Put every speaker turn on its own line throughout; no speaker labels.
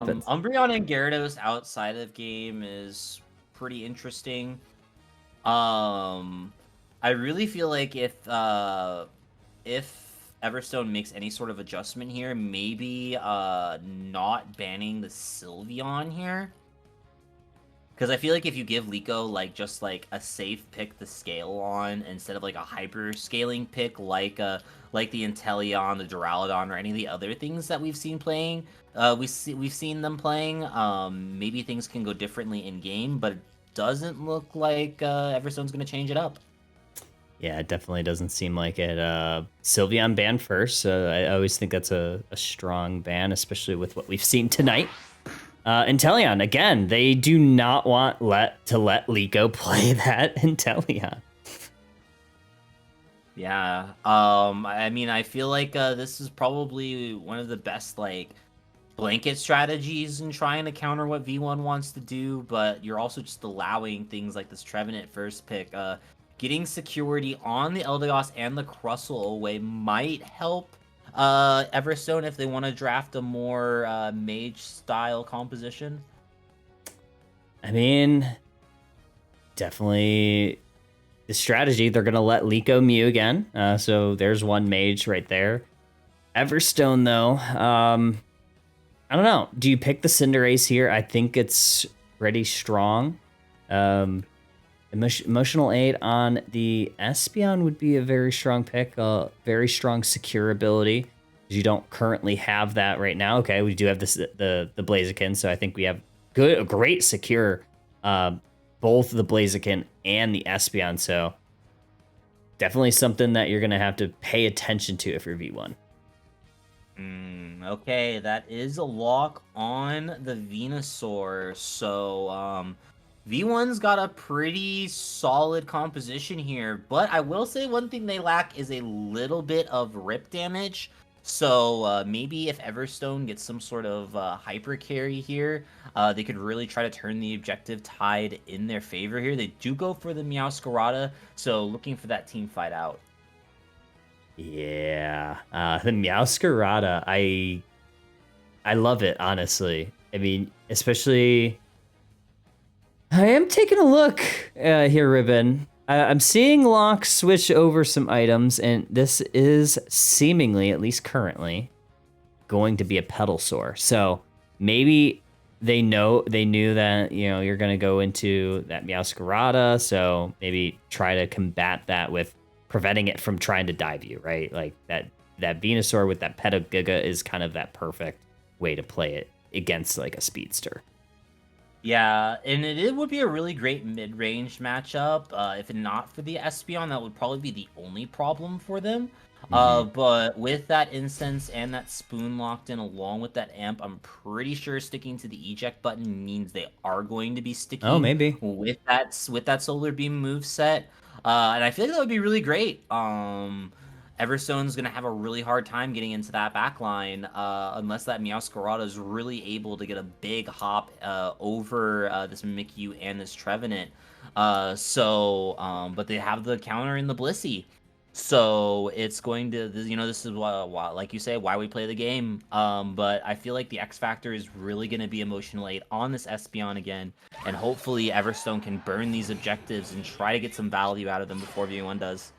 But
Umbreon and Gyarados outside of game is pretty interesting. Um, I really feel like if Everstone makes any sort of adjustment here, maybe not banning the Sylveon here. Because I feel like if you give Liko like just like a safe pick to scale on instead of like a hyper scaling pick like the Inteleon, the Duraludon, or any of the other things that we've seen playing, we've seen them playing. Maybe things can go differently in game, but it doesn't look like Everstone's gonna change it up.
yeah, it definitely doesn't seem like it. Sylveon banned first, so I always think that's a strong ban, especially with what we've seen tonight. Inteleon, again, they do not want to let Liko play that Inteleon.
Yeah. I mean, I feel like this is probably one of the best like blanket strategies in trying to counter what V1 wants to do, but you're also just allowing things like this Trevenant first pick. Getting security on the Eldegoss and the Crustle away might help Everstone if they want to draft a more mage style composition.
I mean, definitely the strategy. They're going to let Liko Mew again. So there's one mage right there. Everstone, though, I don't know. Do you pick the Cinderace here? I think it's pretty strong. Emotional aid on the Espeon would be a very strong pick. Very strong secure ability. You don't currently have that right now. Okay, we do have the Blaziken, so I think we have a great secure, both the Blaziken and the Espeon. So definitely something that you're gonna have to pay attention to if you're V1.
Okay, that is a lock on the Venusaur. So, V1's got a pretty solid composition here, but I will say one thing they lack is a little bit of rip damage. So, maybe if Everstone gets some sort of hyper carry here, they could really try to turn the objective tide in their favor here. They do go for the Meowscarada, so looking for that team fight out.
Yeah, the Meowscarada, I love it, honestly. I mean, especially I am taking a look here, Ribbon. I'm seeing Locke switch over some items, and this is seemingly, at least currently, going to be a pedal sore. So maybe they knew that you're gonna go into that Meowscarada, so maybe try to combat that with preventing it from trying to dive you, right? Like that Venusaur with that Petagiga is kind of that perfect way to play it against like a speedster.
Yeah, and it would be a really great mid-range matchup. If not for the Espeon, that would probably be the only problem for them.
Mm-hmm.
But with that Incense and that Spoon locked in along with that Amp, I'm pretty sure sticking to the eject button means they are going to be
Oh,
sticking
maybe.
with that Solar Beam moveset. And I feel like that would be really great. Everstone's going to have a really hard time getting into that back line unless that Meowscarada is really able to get a big hop over this Mimikyu and this Trevenant. But they have the counter in the Blissey. So it's going to, this is why, like you say, why we play the game. But I feel like the X Factor is really going to be emotional aid on this Espeon again. And hopefully Everstone can burn these objectives and try to get some value out of them before V1 does.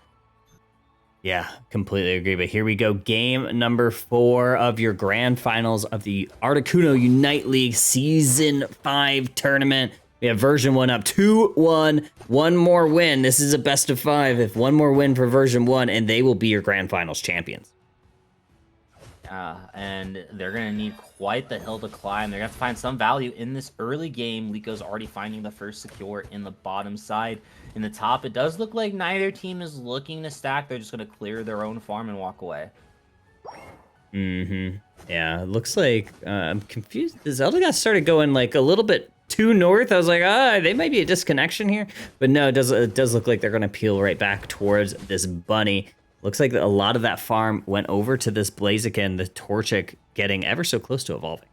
Yeah, completely agree. But here we go. Game number 4 of your grand finals of the Articuno Unite League Season 5 tournament. We have version 1 up 2-1. One more win. This is a best of 5. If one more win for version 1, and they will be your grand finals champions.
And they're going to need quite the hill to climb. They're going to have to find some value in this early game. Liko's already finding the first secure in the bottom side. In the top, it does look like neither team is looking to stack. They're just going to clear their own farm and walk away.
Mm-hmm. Yeah, it looks like I'm confused. Zelda started going like a little bit too north. I was like, they might be a disconnection here. But no, it does look like they're going to peel right back towards this bunny. Looks like a lot of that farm went over to this Blaziken, the Torchic getting ever so close to evolving.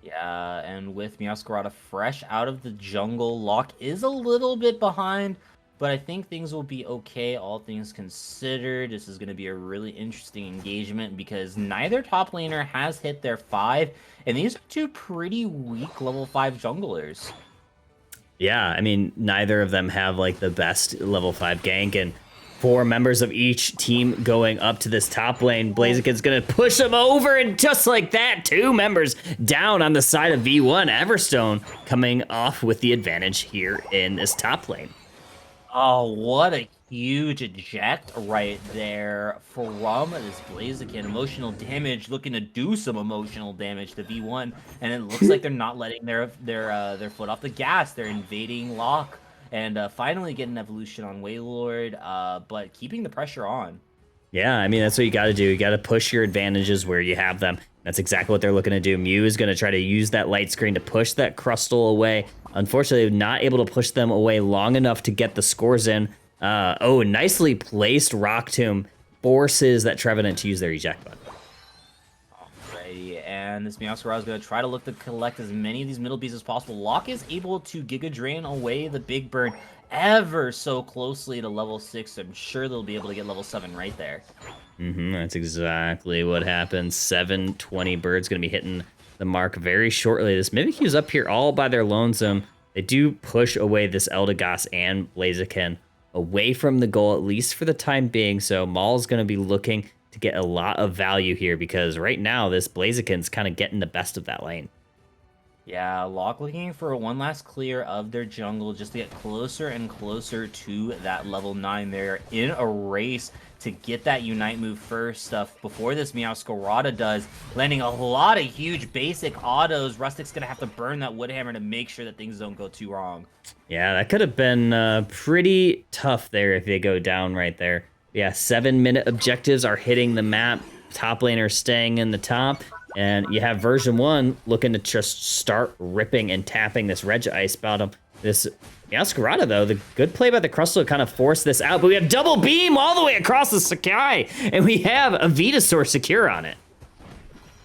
Yeah, and with Meowscarada fresh out of the jungle, Locke is a little bit behind, but I think things will be okay, all things considered. This is going to be a really interesting engagement because neither top laner has hit their 5, and these are two pretty weak level 5 junglers.
Yeah, I mean, neither of them have like the best level 5 gank, and 4 members of each team going up to this top lane. Blaziken's gonna push them over, and just like that, 2 members down on the side of V1. Everstone coming off with the advantage here in this top lane.
Oh, what a huge eject right there from this Blaziken. Emotional damage, looking to do some emotional damage to V1, and it looks like they're not letting their foot off the gas. They're invading Locke and finally getting evolution on Waylord, but keeping the pressure on.
Yeah, I mean, that's what you got to do. You got to push your advantages where you have them. That's exactly what they're looking to do. Mew is going to try to use that light screen to push that Crustle away. Unfortunately, not able to push them away long enough to get the scores in. Oh, nicely placed Rock Tomb forces that Trevenant to use their eject button.
Alrighty, and this Meowscarada is going to try to look to collect as many of these middle bees as possible. Locke is able to Giga Drain away the Big Burn ever so closely to level 6. I'm sure they'll be able to get level 7 right there.
That's exactly what happens. 720 birds going to be hitting the mark very shortly. This Mimikyu's up here all by their lonesome. They do push away this Eldegoss and Blaziken away from the goal, at least for the time being. So Mhal's going to be looking to get a lot of value here because right now this Blaziken's kind of getting the best of that lane.
Yeah, Locke looking for one last clear of their jungle just to get closer and closer to that level 9. They're in a race to get that Unite move first before this Meowscarada does, landing a lot of huge basic autos. Rustic's going to have to burn that Woodhammer to make sure that things don't go too wrong.
Yeah, that could have been pretty tough there if they go down right there. Yeah, 7-minute objectives are hitting the map. Top laner staying in the top. And you have version 1 looking to just start ripping and tapping this Regice bottom. This Meowscarada, though, the good play by the Crustle kind of forced this out. But we have double beam all the way across the sky. And we have a Venusaur secure on it.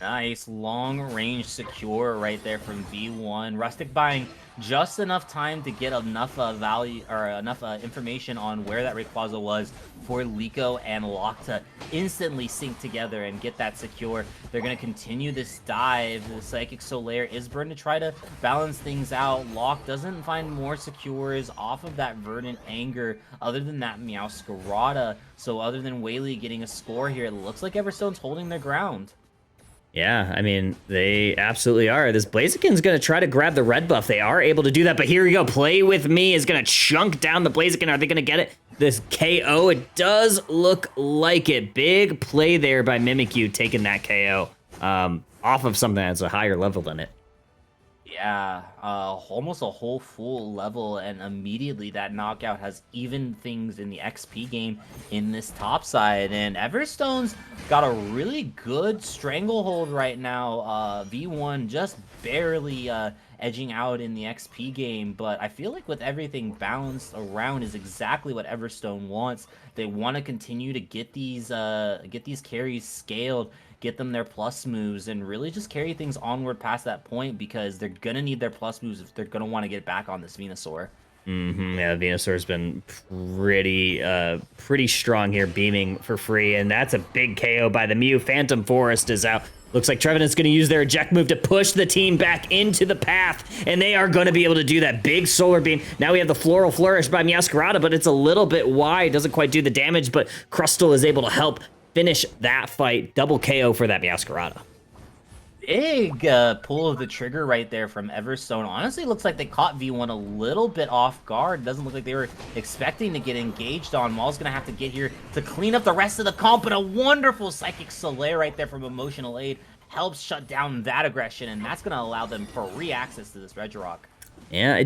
Nice long-range secure right there from V1. Rustic buying just enough time to get enough value or enough information on where that Rayquaza was for Liko and Locke to instantly sync together and get that secure. They're going to continue this dive. The Psychic Solaire is burned to try to balance things out. Locke doesn't find more secures off of that Verdant Anger other than that Meowscarada. So other than Whaley getting a score here, it looks like Everstone's holding their ground.
Yeah, I mean, they absolutely are. This Blaziken's going to try to grab the red buff. They are able to do that, but here we go. Play With Me is going to chunk down the Blaziken. Are they going to get it? This KO, it does look like it. Big play there by Mimikyu taking that KO off of something that's a higher level than it.
Yeah, almost a whole full level, and immediately that knockout has evened things in the XP game in this top side, and Everstone's got a really good stranglehold right now. V1 just barely edging out in the XP game, but I feel like with everything balanced around is exactly what Everstone wants. They want to continue to get these carries scaled, get them their plus moves, and really just carry things onward past that point because they're gonna need their plus moves if they're gonna want to get back on this Venusaur.
Yeah, Venusaur's been pretty strong here, beaming for free, and that's a big KO by the Mew. Phantom Forest is out. Looks like Trevenant's going to use their eject move to push the team back into the path, and they are going to be able to do that. Big solar beam. Now we have the Floral Flourish by Meowscarada, but it's a little bit wide. Doesn't quite do the damage, but Crustle is able to help finish that fight. Double KO for that Meowscarada.
Big pull of the trigger right there from Everstone. Honestly, looks like they caught V1 a little bit off guard. Doesn't look like they were expecting to get engaged on. Mhal's going to have to get here to clean up the rest of the comp, but a wonderful Psychic Solaire right there from Emotional Aid helps shut down that aggression, and that's going to allow them free access to this Regirock.
Yeah,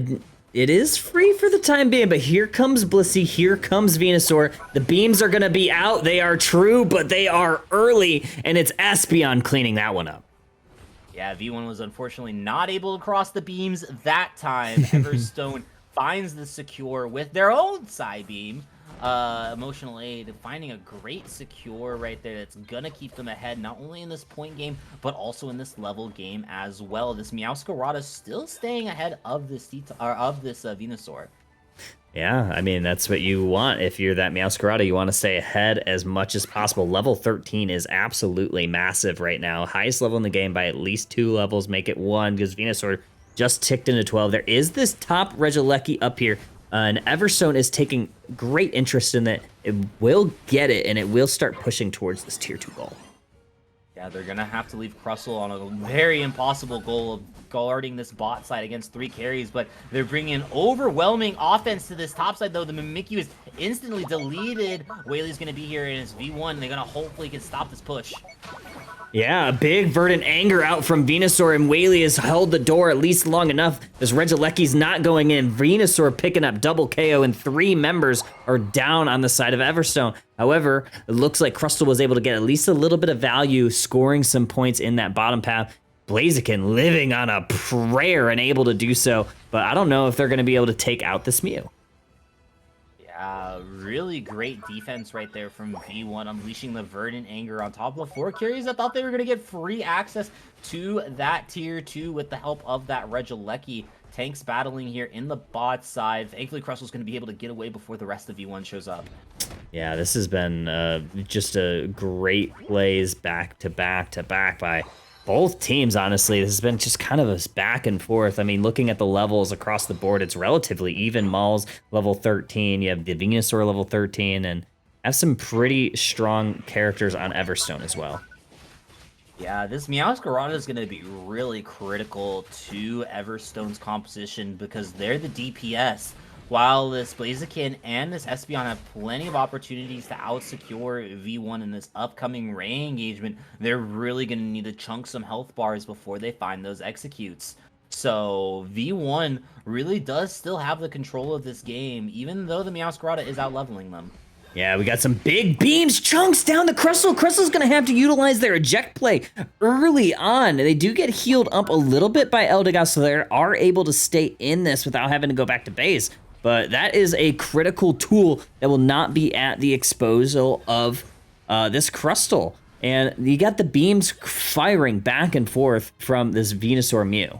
it is free for the time being, but here comes Blissey, here comes Venusaur. The beams are going to be out. They are true, but they are early, and it's Espeon cleaning that one up.
Yeah, V1 was unfortunately not able to cross the beams that time. Everstone finds the secure with their own Psybeam. Emotional Aid finding a great secure right there that's gonna keep them ahead, not only in this point game, but also in this level game as well. This Meowscarada still staying ahead of this Venusaur.
Yeah, I mean, that's what you want. If you're that Meowscarada, you want to stay ahead as much as possible. Level 13 is absolutely massive right now. Highest level in the game by at least 2 levels, make it 1, because Venusaur just ticked into 12. There is this top Regieleki up here, and Everstone is taking great interest in it. It will get it, and it will start pushing towards this tier 2 goal.
Yeah, they're going to have to leave Crustle on a very impossible goal of guarding this bot side against 3 carries, but they're bringing an overwhelming offense to this top side, though. The Mimikyu is instantly deleted. Whaley's going to be here in his V1, and they're going to hopefully can stop this push.
Yeah, a big Verdant Anger out from Venusaur, and Whaley has held the door at least long enough. This Regieleki's not going in. Venusaur picking up double KO, and 3 members are down on the side of Everstone. However, it looks like Crustle was able to get at least a little bit of value, scoring some points in that bottom path. Blaziken living on a prayer and able to do so, but I don't know if they're going to be able to take out this Mew.
Really great defense right there from V1, unleashing the Verdant Anger on top of the 4 carries. I thought they were going to get free access to that tier 2 with the help of that Regieleki. Tanks battling here in the bot side. Thankfully, Crustle's going to be able to get away before the rest of V1 shows up.
Yeah, this has been just a great plays back to back to back by both teams, honestly. This has been just kind of a back and forth. I mean, looking at the levels across the board, it's relatively even. Mhal's level 13, you have the Venusaur level 13, and have some pretty strong characters on Everstone as well.
Yeah, this Meowscarada is going to be really critical to Everstone's composition because they're the DPS. While this Blaziken and this Espeon have plenty of opportunities to out-secure V1 in this upcoming Ray engagement, they're really going to need to chunk some health bars before they find those executes. So V1 really does still have the control of this game, even though the Meowscarada is out-leveling them.
Yeah, we got some big beams, chunks down the Crustle. Crustle's going to have to utilize their eject play early on. They do get healed up a little bit by Eldegoss, so they are able to stay in this without having to go back to base. But that is a critical tool that will not be at the disposal of this Crustle. And you got the beams firing back and forth from this Venusaur Mew.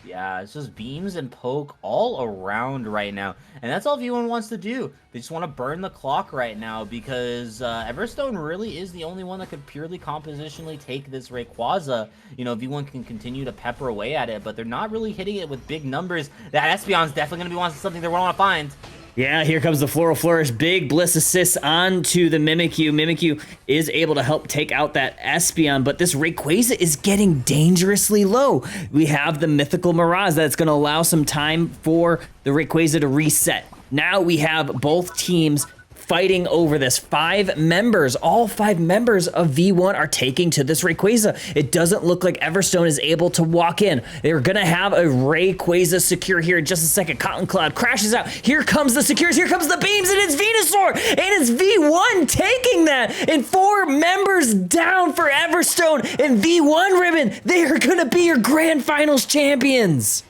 Yeah, it's just beams and poke all around right now. And that's all V1 wants to do. They just want to burn the clock right now because Everstone really is the only one that could purely compositionally take this Rayquaza. You know, V1 can continue to pepper away at it, but they're not really hitting it with big numbers. That Espeon's definitely going to be wanting something they want to find.
Yeah, here comes the Floral Flourish. Big Bliss assist onto the Mimikyu. Mimikyu is able to help take out that Espeon, but this Rayquaza is getting dangerously low. We have the Mythical Mirage that's going to allow some time for the Rayquaza to reset. Now we have both teams fighting over this. 5 members, all 5 members of V1 are taking to this Rayquaza. It doesn't look like Everstone is able to walk in. They're gonna have a Rayquaza secure here in just a second. Cotton Cloud crashes out. Here comes the secures, here comes the beams, and it's Venusaur! And it's V1 taking that! And 4 members down for Everstone, and V1 Ribbon, they are gonna be your Grand Finals champions!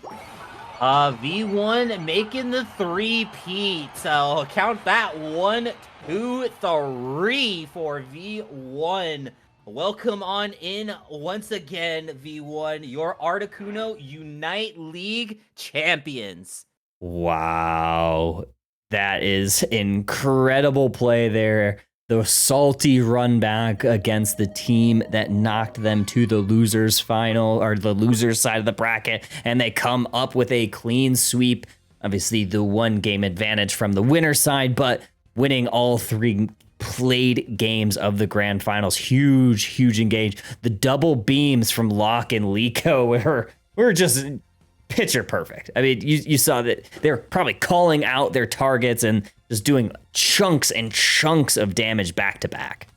V1 making the 3-peat. So count that 1, 2, 3 for V1. Welcome on in once again, V1, your Articuno Unite League champions.
Wow. That is incredible play there. The salty run back against the team that knocked them to the losers final, or the losers side of the bracket, and they come up with a clean sweep. Obviously the 1 game advantage from the winner side, but winning all 3 played games of the grand finals. Huge engage. The double beams from Locke and Liko were just picture perfect. I mean, you saw that they're probably calling out their targets and just doing chunks and chunks of damage back to back.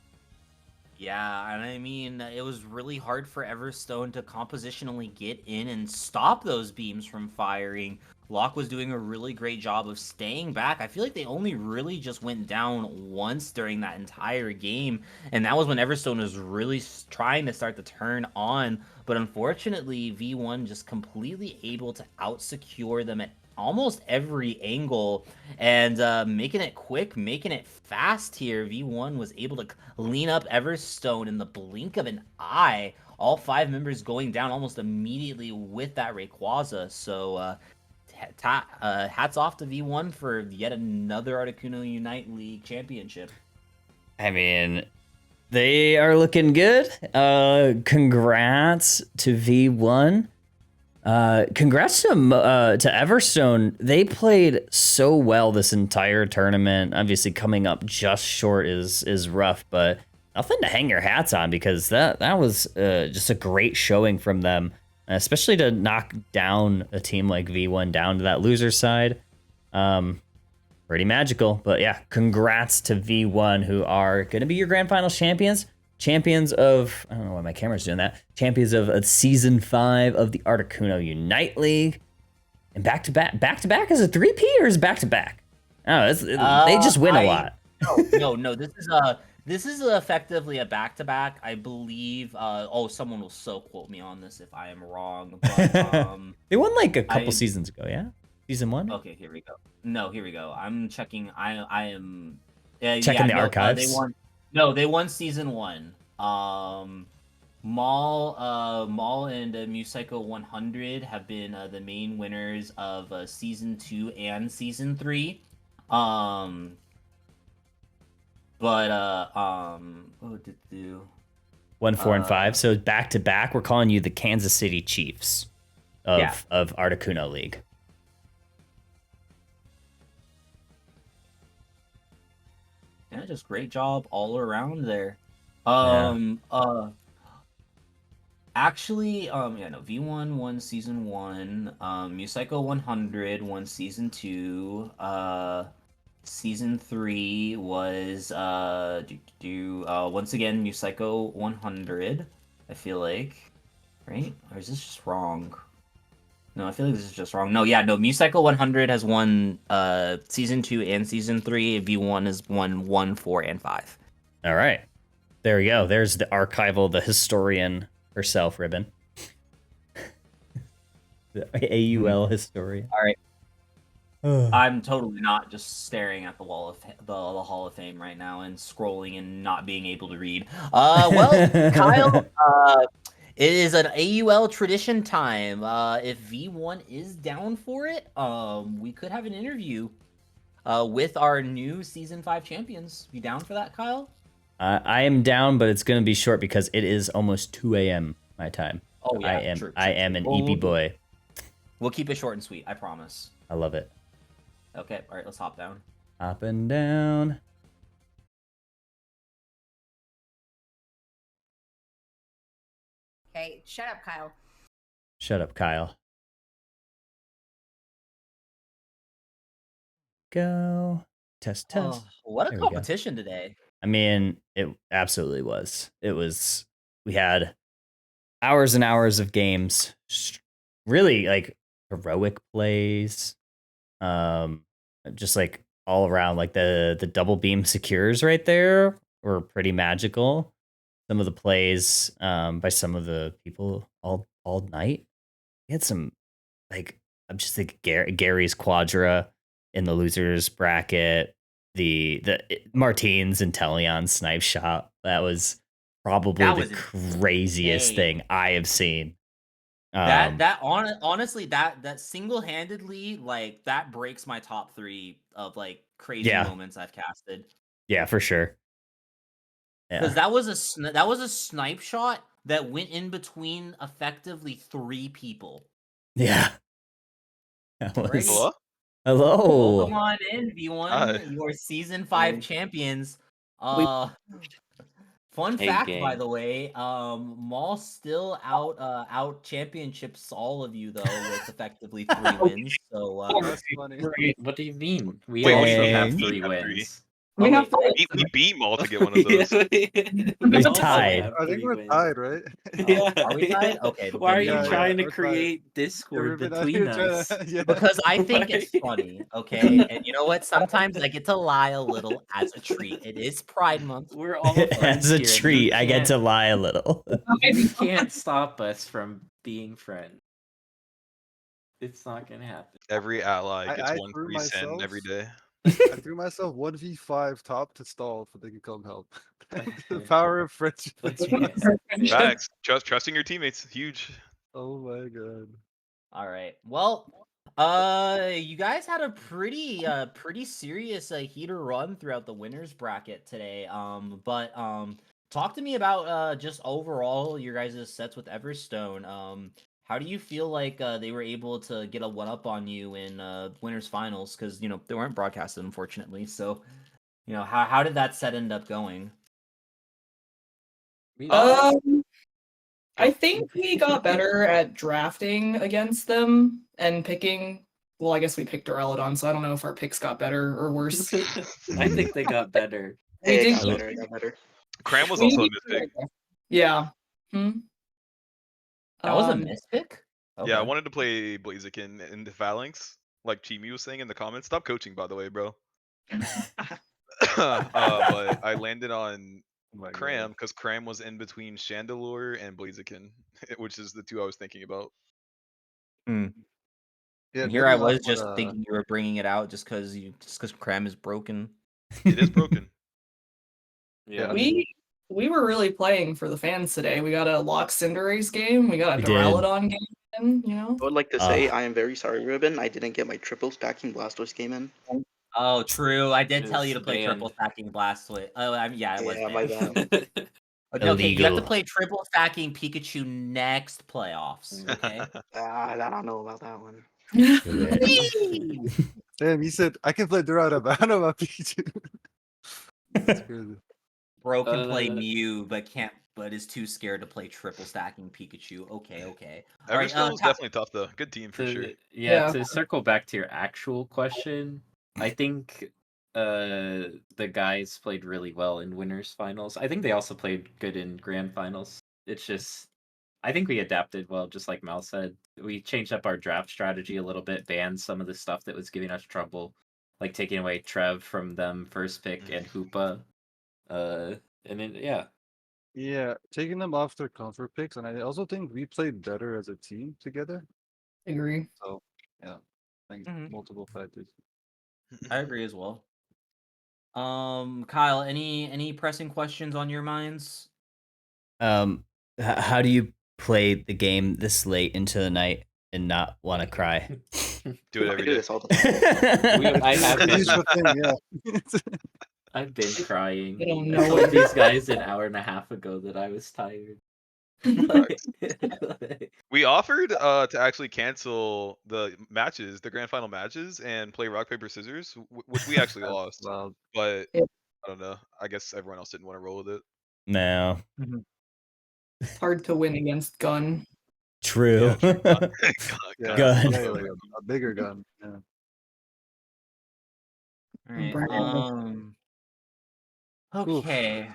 Yeah, and I mean, it was really hard for Everstone to compositionally get in and stop those beams from firing. Locke was doing a really great job of staying back. I feel like they only really just went down once during that entire game, and that was when Everstone was really trying to start to turn on. But unfortunately, V1 just completely able to out-secure them at almost every angle, and making it quick, making it fast here. V1 was able to lean up Everstone in the blink of an eye. All 5 members going down almost immediately with that Rayquaza. So hats off to V1 for yet another Articuno Unite League championship.
I mean, they are looking good. Congrats to V1. Congrats to Everstone. They played so well this entire tournament. Obviously, coming up just short is rough, but nothing to hang your hats on because that was just a great showing from them, especially to knock down a team like V1 down to that loser side. Pretty magical. But yeah, congrats to V1, who are going to be your grand finals champions. Champions of, I don't know why my camera's doing that. Champions of Season 5 of the Articuno Unite League. And back-to-back is a 3P or is back-to-back? Oh, they just win a lot.
No. This is effectively a back-to-back. I believe. Someone will so quote me on this if I am wrong. But,
they won like a couple seasons ago, yeah? Season 1?
Okay, here we go. No, here we go. I'm checking. I am
checking the archives.
They won Season 1. Mhal and Musaico 100 have been the main winners of Season 2 and Season 3. What did they do?
1, 4, and 5. So back to back, we're calling you the Kansas City Chiefs of Articuno League.
Yeah, just great job all around there. Actually, V1 won Season 1. Musaico 100 won Season 2. Season 3 was once again Musaico 100. I feel like, right? Or is this just wrong? No, I feel like this is just wrong. No, Musaico 100 has won Season 2 and Season 3. V1 has won 1, 4, and 5.
All right. There we go. There's the archival, the historian herself, Ribbon. The AUL historian.
All right. I'm totally not just staring at the wall of the Hall of Fame right now and scrolling and not being able to read. Kyle, it is an AUL tradition time. If V1 is down for it, we could have an interview with our new Season 5 champions. You down for that, Kyle?
I am down, but it's going to be short because it is almost 2 a.m. my time.
Oh, yeah.
I am an EP boy.
We'll keep it short and sweet. I promise.
I love it.
Okay. All right. Let's hop down.
Up and down.
Okay. Shut up, Kyle.
Shut up, Kyle. Go. Test.
Oh, what a competition today.
I mean, it absolutely was. We had hours and hours of games, really like heroic plays, just like all around. Like the double beam secures right there were pretty magical. Some of the plays by some of the people all night. We had some, like, I'm just thinking Gary's Quadra in the losers bracket. The Martins and Teleon snipe shot, that was probably the craziest thing I have seen.
Honestly, that single-handedly, like, that breaks my top 3 of like crazy moments I've casted.
Yeah, for sure.
Because that was a snipe shot that went in between effectively 3 people.
Yeah.
Hello. Come on in, V1. Your Season 5 champions. Fun fact, by the way, Mhal still out championships all of you though with effectively 3 wins. So
that's funny.
What do you mean? We also have 3 wins.
We beat Mhal to get one of those.
We're tied.
I think we're tied, right?
Yeah.
Are we tied? Okay.
Why are you trying to create discord between us?
Because I think it's funny, okay? And you know what? Sometimes I get to lie a little as a treat. It is Pride Month.
We're all friends
as a
here.
treat. I get to lie a little.
You can't stop us from being friends. It's not gonna happen.
Every ally gets 1 free send every day.
I threw myself 1v5 top to stall so they could come help. The power of friendship.
Facts. Trusting your teammates, huge.
Oh my god.
All right. Well, You guys had a pretty serious heater run throughout the winners bracket today. But talk to me about just overall your guys' sets with Everstone. How do you feel like they were able to get a one up on you in winners finals? Because they weren't broadcasted, unfortunately. So how did that set end up going?
I think we got better at drafting against them and picking. Well, I guess we picked Duraludon, so I don't know if our picks got better or worse.
I think they got better.
We did.
It got better.
Cram was also a mispick.
Yeah.
That was a mispick? Okay.
Yeah, I wanted to play Blaziken in the Phalanx, like Chimi was saying in the comments. Stop coaching, by the way, bro. But I landed on Cram because Cram was in between Chandelure and Blaziken, which is the two I was thinking about.
Yeah,
and here I was just thinking you were bringing it out just because Cram is broken.
It is broken.
Yeah.
We were really playing for the fans today. We got a Lock Cinderace game. We got a Duraludon game in,
I would like to say I am very sorry, Ruben. I didn't get my triple stacking Blastoise game in.
Oh, true. I did tell you to play triple stacking Blastoise. Oh, I mean, yeah, it was
my
banned.
bad.
Okay, you have to play triple stacking Pikachu next playoffs. Okay.
I don't know about that one.
Damn, he said I can play Duraludon, but I don't know about Pikachu. That's crazy.
Bro can play Mew, but is too scared to play triple stacking Pikachu. Okay.
Everstone was definitely tough though. Good team for sure.
Yeah, to circle back to your actual question, I think the guys played really well in winners finals. I think they also played good in grand finals. It's just I think we adapted well, just like Mhal said. We changed up our draft strategy a little bit, banned some of the stuff that was giving us trouble, like taking away Trev from them first pick and Hoopa. And then
Yeah, taking them off their comfort picks, and I also think we played better as a team together.
Agree.
So yeah, I think multiple factors.
I agree as well. Kyle, any pressing questions on your minds?
How do you play the game this late into the night and not want to cry?
Do it every day.
This all the time.
I have been. I've been crying. I told these guys an hour and a half ago that I was tired.
We offered to actually cancel the matches, the grand final matches, and play rock paper scissors, which we actually lost.
Wild.
But I don't know. I guess everyone else didn't want to roll with it.
No.
It's hard to win against Gun.
True.
Yeah,
Gun.
like a bigger gun. Yeah.
All right. Okay.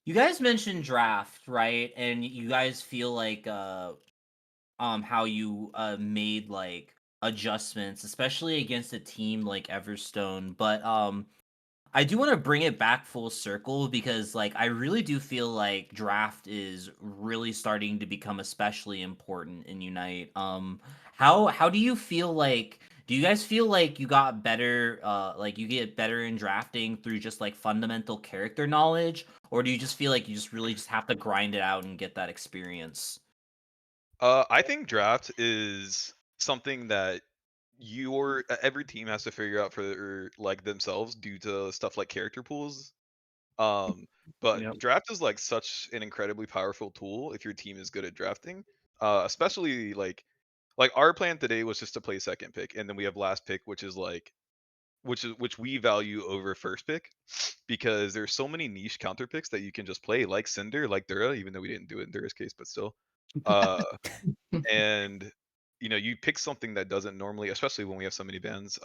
You guys mentioned draft, right? And you guys feel like how you made like adjustments, especially against a team like Everstone. But I do want to bring it back full circle because like I really do feel like draft is really starting to become especially important in Unite. How do you feel like do you guys feel like you got better like you get better in drafting through just like fundamental character knowledge, or do you just feel like you just really just have to grind it out and get that experience?
I think draft is something that every team has to figure out for like themselves due to stuff like character pools. But draft is like such an incredibly powerful tool if your team is good at drafting. Especially like our plan today was just to play second pick, and then we have last pick, which we value over first pick because there's so many niche counter picks that you can just play, like Cinder, like Dura, even though we didn't do it in Dura's case, but still. And you pick something that doesn't normally, especially when we have so many bans,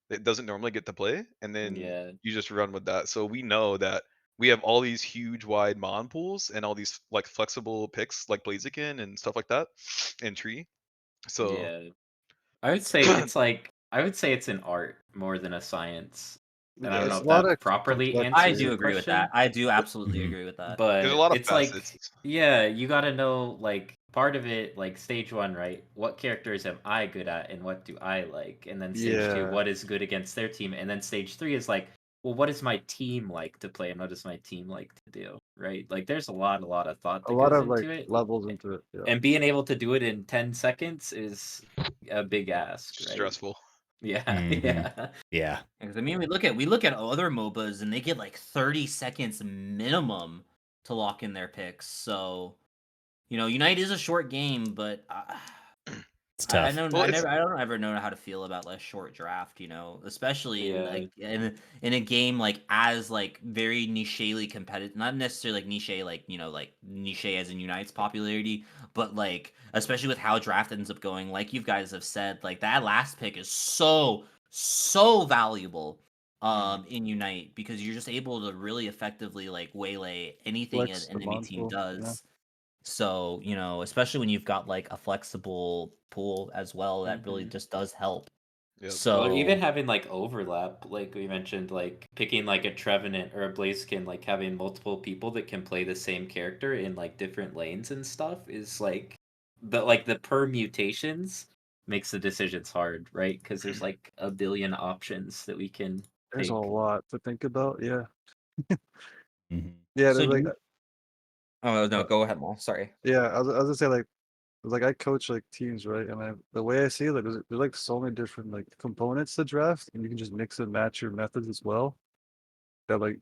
it doesn't normally get to play, and then you just run with that. So we know that we have all these huge wide mon pools and all these like flexible picks like Blaziken and stuff like that and Tree. So
I would say it's an art more than a science. And I don't know if that properly answers.
I do agree with that. I do absolutely agree with that.
But
there's a lot of
it's
facets.
like, you got to know like part of it, like stage 1, right? What characters am I good at and what do I like? And then stage 2, what is good against their team? And then stage 3 is like, well, what is my team like to play and what does my team like to do, right? Like there's a lot of thought
A
that
lot
goes
of like
into it.
levels into it. Yeah.
And being able to do it in 10 seconds is a big ask, right?
Stressful.
Yeah,
Mhm.
yeah.
Yeah.
Because I mean, we look at other MOBAs and they get like 30 seconds minimum to lock in their picks. So, Unite is a short game, but
It's
I
tough.
don't
Well,
I
it's
never I don't ever know how to feel about a short draft, especially in
Yeah.
like in a game like as like very nichely competitive, not necessarily like niche like niche as in Unite's popularity, but like especially with how draft ends up going, like you guys have said, like that last pick is so valuable in Unite because you're just able to really effectively like waylay anything an
Flex the
enemy team
monster. Yeah.
does. So, especially when you've got like a flexible pool as well, that really
Mhm.
just does help.
Yep.
So
Well, even having like overlap, like we mentioned, like picking like a Trevenant or a Blaziken, like having multiple people that can play the same character in like different lanes and stuff is like the permutations makes the decisions hard, right? Because there's like a billion options that we can
There's a
take.
lot to think about. Yeah.
Mhm.
Yeah.
So
There's like.
oh no, go ahead, Mhal. Sorry.
Yeah. I was gonna say like I coach like teams, right? And the way I see it, like there's like so many different like components to draft, and you can just mix and match your methods as well. That like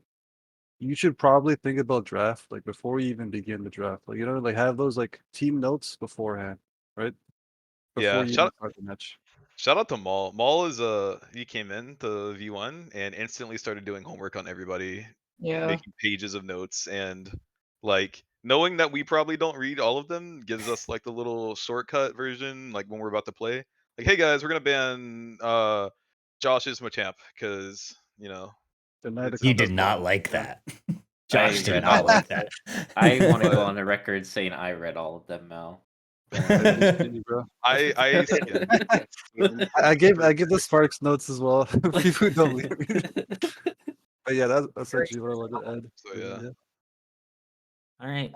you should probably think about draft like before you even begin the draft. Like like have those like team notes beforehand, right? Before
Yeah.
you even start the match.
Shout out to Mhal. Mhal is he came in to V1 and instantly started doing homework on everybody,
Yeah.
making pages of notes, and like knowing that we probably don't read all of them gives us like the little shortcut version, like when we're about to play. Like, hey guys, we're gonna ban Josh's Machamp because
The night
it's
He
comes
did
that's
not
Mhal.
like
Yeah.
that.
I
Josh did
read
not
all
like
of
that.
I want to go
But
on the record saying I read all of them, Mel.
I just kidding, bro.
I skimmed.
I give the Sparks notes as well. People who don't believe me. But yeah, that's actually what I wanted to add.
So yeah.
All right.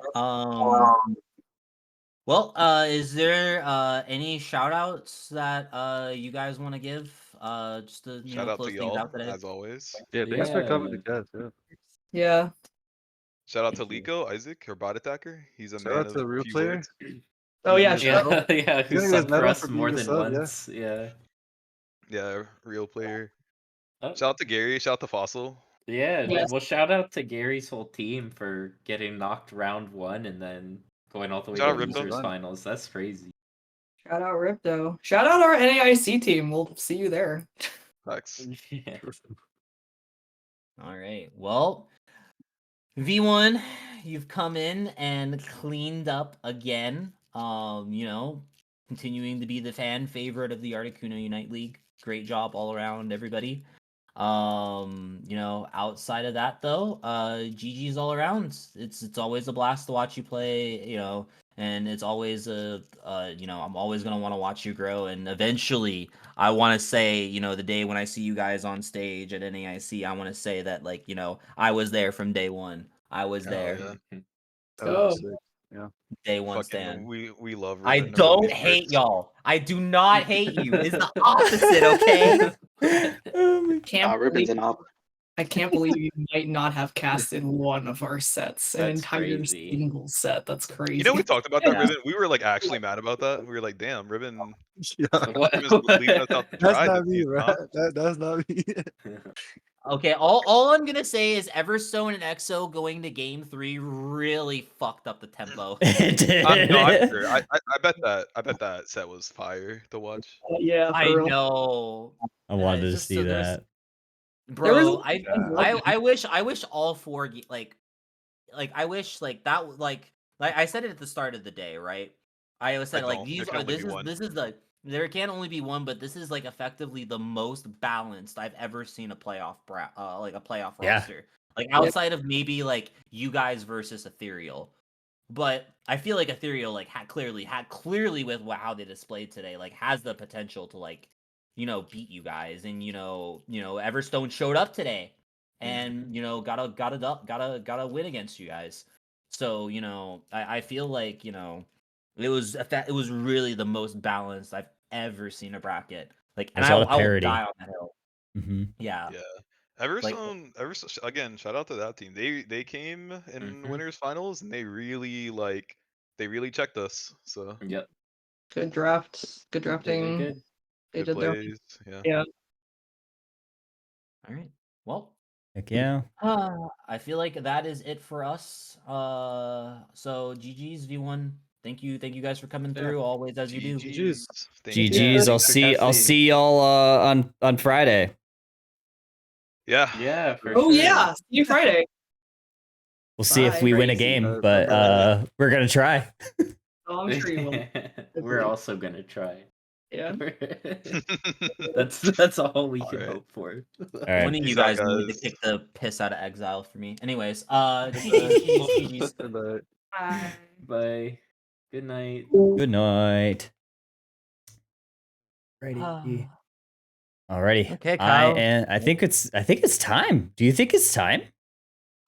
Well, is there any shout outs that you guys want to give? Just to,
Shout out to
close things
y'all
out today.
as always.
Yeah, thanks for coming
Yeah.
to guys. Yeah.
Yeah.
Shout out to
Thank you.
Liko, Isaac, our bot attacker. He's a
Shout
man
out
of
to Real
few
Player.
words.
Oh yeah.
He's gonna get his
Yeah, yeah,
He's
who
gonna get his
subbed for
medal
us
for
more
being a
than
sub, yeah.
once. Yeah.
Yeah, real player.
Oh,
Shout out to Gary. Shout out to Fossil.
yeah.
Yes.
Well, shout out to Gary's whole team for getting knocked round 1 and then going all the way
Shout
to
out Ripto.
losers finals. That's crazy.
Shout out Ripto. Shout out our NAIC team. We'll see you there.
Facts.
Yeah.
All right. Well, V1, you've come in and cleaned up again. Continuing to be the fan favorite of the Articuno Unite League. Great job all around, everybody. Outside of that though, GG's all around. It's always a blast to watch you play, and it's always I'm always gonna want to watch you grow. And eventually, I want to say, the day when I see you guys on stage at NAIC, I want to say that I was there from day one. I was
Oh
there,
yeah.
That would
Oh.
be sick. Yeah.
day one
Fucking
stand.
we love
I
Ribbon.
don't hate y'all. I do not hate you. It's the opposite, okay?
Oh my
Can't
Ribbon's
believe
an op.
I can't believe you might not have cast in one of our sets, an
That's
entire
crazy.
single set. That's crazy.
You know we talked about that
Yeah.
Ribbon. We were like actually mad about that. We were like, damn, Ribbon
Yeah.
What?
Ribbon's leaving us out to
That's
dry.
not
this
me,
season,
right?
huh?
That's not me.
Okay, all I'm gonna say is Everstone and EXO going to game 3 really fucked up the tempo.
It did.
No, I'm sure. I bet that set was fire to watch.
Yeah,
I
for real.
know.
I wanted
It's
to
just
see
so there's
that.
There was
bro. I wish all four I wish like I said it at the start of the day, right? I always
I
said like
don't. There
these
can
are
only be one.
this is the there can only be one, but this is like effectively the most balanced I've ever seen a playoff like a playoff
Yeah.
roster. Like outside of maybe like you guys versus Ethereal. But I feel like Ethereal like had clearly with how they displayed today, like has the potential to like, beat you guys. And Everstone showed up today and got a win against you guys. So, I feel like, it was really the most balanced I've ever seen a bracket. Like, and
There's a lot of
I will
parity.
die on that hill.
Mm-hmm.
Yeah.
Yeah. Everstone, again, shout out to that team. They came in
Mhm.
winners finals and they really checked us. So
Yep.
Good drafts. Good
They
drafting.
did good.
They
good
did their
plays. Yeah.
yeah.
All right. Well,
Heck yeah.
I feel like that is it for us. So GG's V1. Thank you guys for coming
Yeah.
through always as you do.
GG's. Thank
you.
GG's.
Thanks for
I'll
casting.
see y'all on Friday.
Yeah.
Yeah, for
Oh
sure.
yeah. See you Friday.
We'll see if
Bye.
we win a
Crazy.
game, but we're gonna try.
Oh, I'm sure you will.
We're also gonna try.
Yeah.
That's all we can
Alright.
hope for.
All right.
One of you
Peace out,
guys need to
guys.
kick the piss out of exile for me. Anyways, GG's.
But
Bye.
Bye. Good night.
Good night. Alrighty.
Okay, Kyle.
I think it's time. Do you think it's time?